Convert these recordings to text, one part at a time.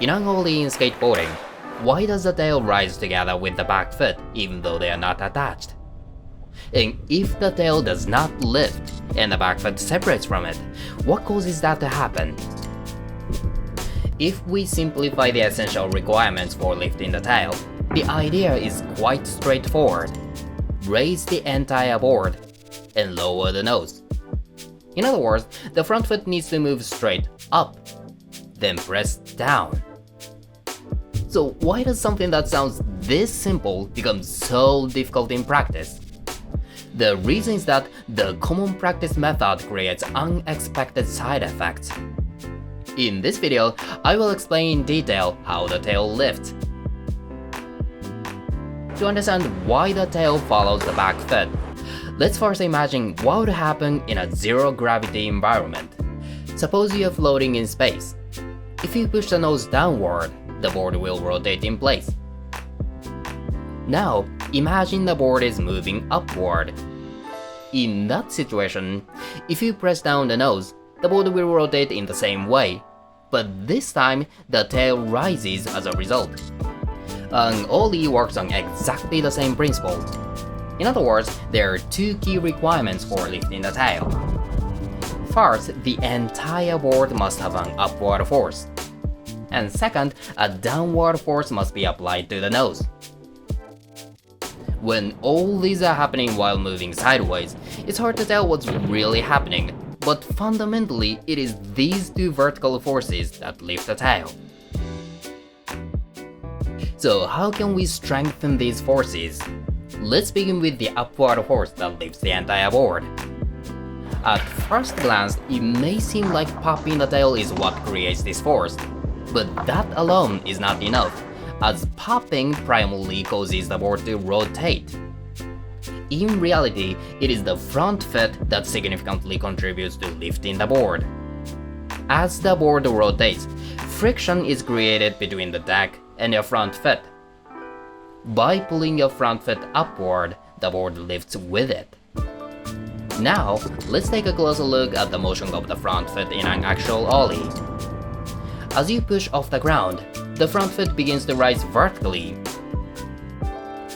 In an Ollie in skateboarding, why does the tail rise together with the back foot even though they are not attached? And if the tail does not lift and the back foot separates from it, what causes that to happen? If we simplify the essential requirements for lifting the tail, the idea is quite straightforward. Raise the entire board and lower the nose. In other words, the front foot needs to move straight up, then press down. So why does something that sounds this simple become so difficult in practice? The reason is that the common practice method creates unexpected side effects. In this video, I will explain in detail how the tail lifts. To understand why the tail follows the back foot, let's first imagine what would happen in a zero-gravity environment. Suppose you are floating in space. If you push the nose downward, the board will rotate in place. Now, imagine the board is moving upward. In that situation, if you press down the nose, the board will rotate in the same way, but this time the tail rises as a result. An Ollie works on exactly the same principle. In other words, there are two key requirements for lifting the tail. First, the entire board must have an upward force. And second, a downward force must be applied to the nose. When all these are happening while moving sideways, it's hard to tell what's really happening, but fundamentally it is these two vertical forces that lift the tail. So how can we strengthen these forces? Let's begin with the upward force that lifts the entire board. At first glance, it may seem like popping the tail is what creates this force, but that alone is not enough, as popping primarily causes the board to rotate. In reality, it is the front foot that significantly contributes to lifting the board. As the board rotates, friction is created between the deck and your front foot. By pulling your front foot upward, the board lifts with it. Now, let's take a closer look at the motion of the front foot in an actual Ollie. As you push off the ground, the front foot begins to rise vertically.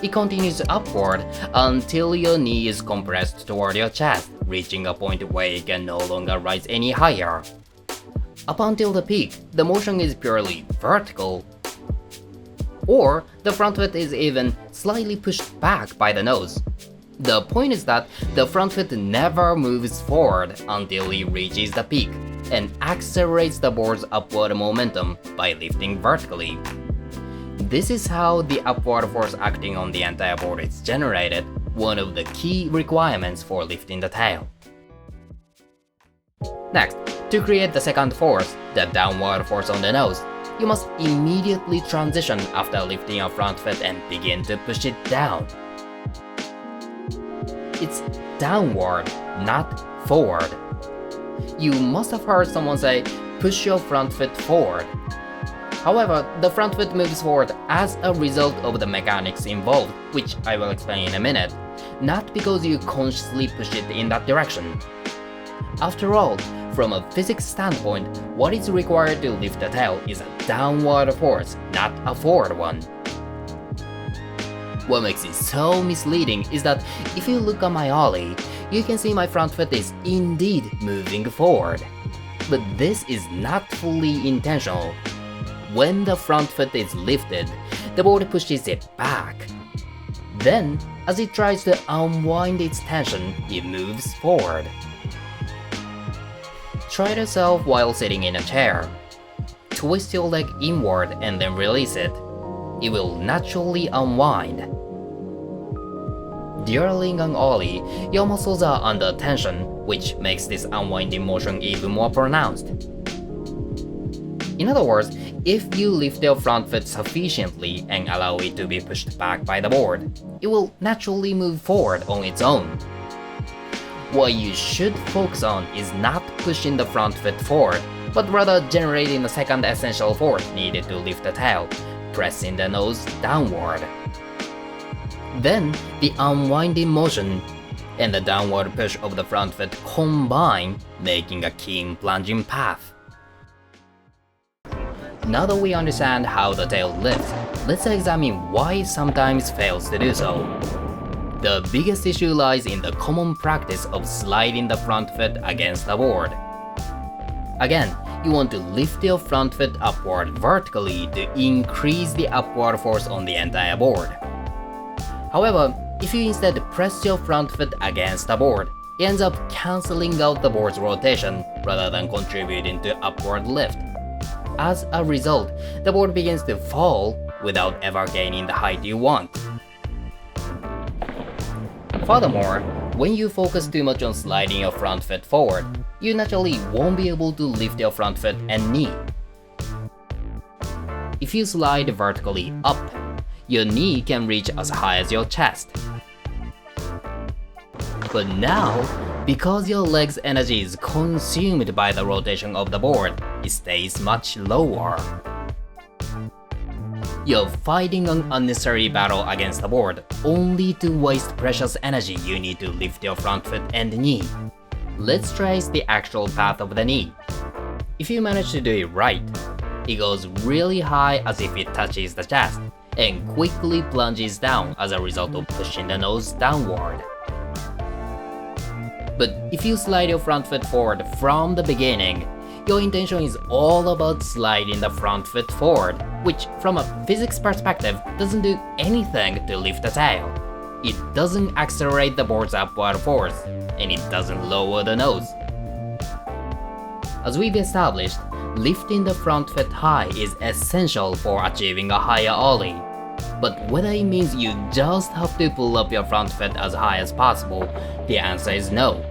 It continues upward until your knee is compressed toward your chest, reaching a point where it can no longer rise any higher. Up until the peak, the motion is purely vertical. Or the front foot is even slightly pushed back by the nose. The point is that the front foot never moves forward until it reaches the peak and accelerates the board's upward momentum by lifting vertically. This is how the upward force acting on the entire board is generated, one of the key requirements for lifting the tail. Next, to create the second force, the downward force on the nose, you must immediately transition after lifting your front foot and begin to push it down. It's downward, not forward. You must have heard someone say, push your front foot forward. However, the front foot moves forward as a result of the mechanics involved, which I will explain in a minute, not because you consciously push it in that direction. After all, from a physics standpoint, what is required to lift the tail is a downward force, not a forward one. What makes it so misleading is that if you look at my Ollie, you can see my front foot is indeed moving forward. But this is not fully intentional. When the front foot is lifted, the board pushes it back. Then, as it tries to unwind its tension, it moves forward. Try it yourself while sitting in a chair. Twist your leg inward and then release it. It will naturally unwind. During an Ollie, your muscles are under tension, which makes this unwinding motion even more pronounced. In other words, if you lift your front foot sufficiently and allow it to be pushed back by the board, it will naturally move forward on its own. What you should focus on is not pushing the front foot forward, but rather generating the second essential force needed to lift the tail, pressing the nose downward. Then, the unwinding motion and the downward push of the front foot combine, making a keen plunging path. Now that we understand how the tail lifts, let's examine why it sometimes fails to do so. The biggest issue lies in the common practice of sliding the front foot against the board. Again, you want to lift your front foot upward vertically to increase the upward force on the entire board. However, if you instead press your front foot against the board, it ends up cancelling out the board's rotation rather than contributing to upward lift. As a result, the board begins to fall without ever gaining the height you want. Furthermore, when you focus too much on sliding your front foot forward, you naturally won't be able to lift your front foot and knee. If you slide vertically up, your knee can reach as high as your chest. But now, because your leg's energy is consumed by the rotation of the board, it stays much lower. You're fighting an unnecessary battle against the board, only to waste precious energy you need to lift your front foot and knee. Let's trace the actual path of the knee. If you manage to do it right, it goes really high as if it touches the chest, and quickly plunges down as a result of pushing the nose downward. But if you slide your front foot forward from the beginning, your intention is all about sliding the front foot forward, which from a physics perspective doesn't do anything to lift the tail. It doesn't accelerate the board's upward force, and it doesn't lower the nose. As we've established, lifting the front foot high is essential for achieving a higher ollie. But whether it means you just have to pull up your front foot as high as possible, the answer is no.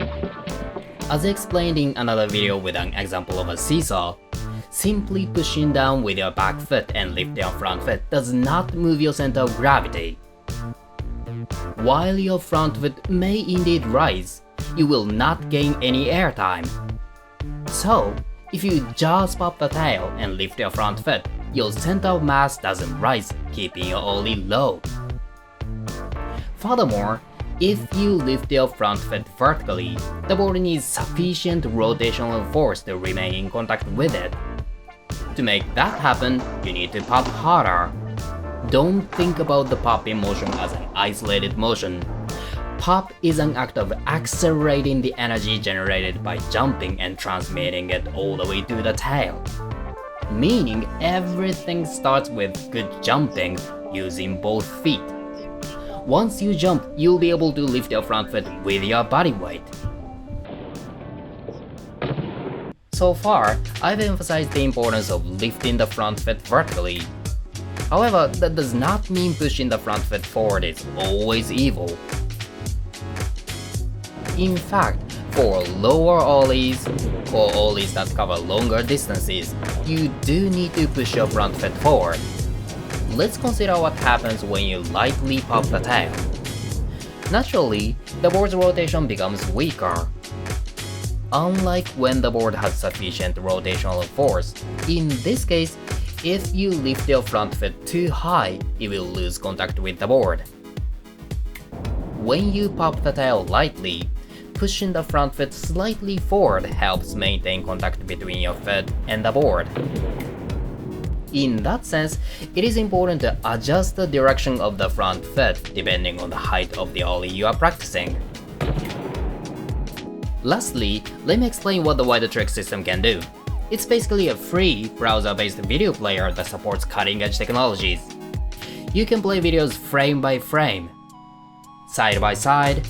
As explained in another video with an example of a seesaw, simply pushing down with your back foot and lifting your front foot does not move your center of gravity. While your front foot may indeed rise, you will not gain any airtime. So, if you just pop the tail and lift your front foot, your center of mass doesn't rise, keeping your ollie low. Furthermore, if you lift your front foot vertically, the board needs sufficient rotational force to remain in contact with it. To make that happen, you need to pop harder. Don't think about the popping motion as an isolated motion. Pop is an act of accelerating the energy generated by jumping and transmitting it all the way to the tail. Meaning everything starts with good jumping using both feet. Once you jump, you'll be able to lift your front foot with your body weight. So far, I've emphasized the importance of lifting the front foot vertically. However, that does not mean pushing the front foot forward is always evil. In fact, for lower ollies, or ollies that cover longer distances, you do need to push your front foot forward. Let's consider what happens when you lightly pop the tail. Naturally, the board's rotation becomes weaker. Unlike when the board has sufficient rotational force, in this case, if you lift your front foot too high, it will lose contact with the board. When you pop the tail lightly, pushing the front foot slightly forward helps maintain contact between your foot and the board. In that sense, it is important to adjust the direction of the front foot depending on the height of the ollie you are practicing. Lastly, let me explain what the Wider Trick system can do. It's basically a free, browser-based video player that supports cutting-edge technologies. You can play videos frame by frame, side by side,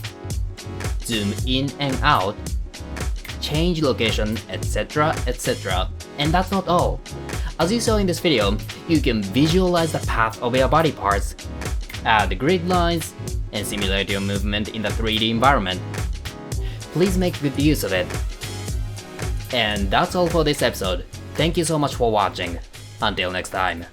zoom in and out, change location, etc, etc. And that's not all. As you saw in this video, you can visualize the path of your body parts, add grid lines, and simulate your movement in the 3D environment. Please make good use of it. And that's all for this episode. Thank you so much for watching. Until next time.